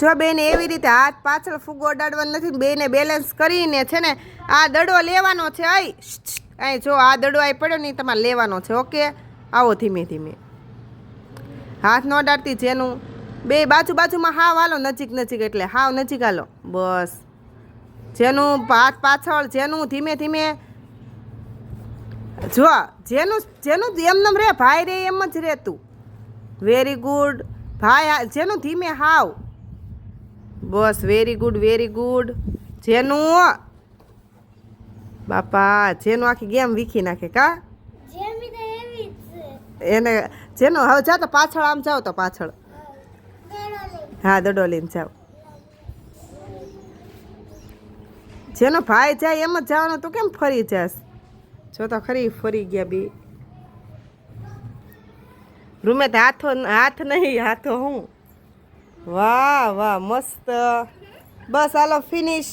જો બેને એવી રીતે હાથ પાછળ ફૂગો અડાડવાનો નથી, બેને બેલેન્સ કરીને છે ને આ દડો લેવાનો છે. અહીં જો આ દડો અહીં પડ્યો ને તમારે લેવાનો છે. ઓકે, આવો ધીમે ધીમે, હાથ ન અડાડતી. જેનું બે બાજુમાં હાવ હાલો, નજીક એટલે હાવ નજીક હાલો. બસ, જેનું હાથ પાછળ, જેનું ધીમે ધીમે. જો જેનું એમનેમ રે ભાઈ, રે એમ જ રે તું. વેરી ગુડ ભાઈ, જેનું ધીમે હાવ. બસ, વેરી ગુડ. જેનું બાપા, જેનું આખી ગેમ વીખી નાખે કા એને. જેનું હવે જાઓ તો પાછળ, આમ જાઓ તો પાછળ. હા, દડો લઈને જાઓ. જેનો ભાઈ જાય એમ જ જવાનું. તું કેમ ફરી જાસ? જો તો ખરી ફરી ગયા બે રૂમે. હાથ નહીં, હાથો હું. વાહ મસ્ત. બસ હાલો, ફિનિશ.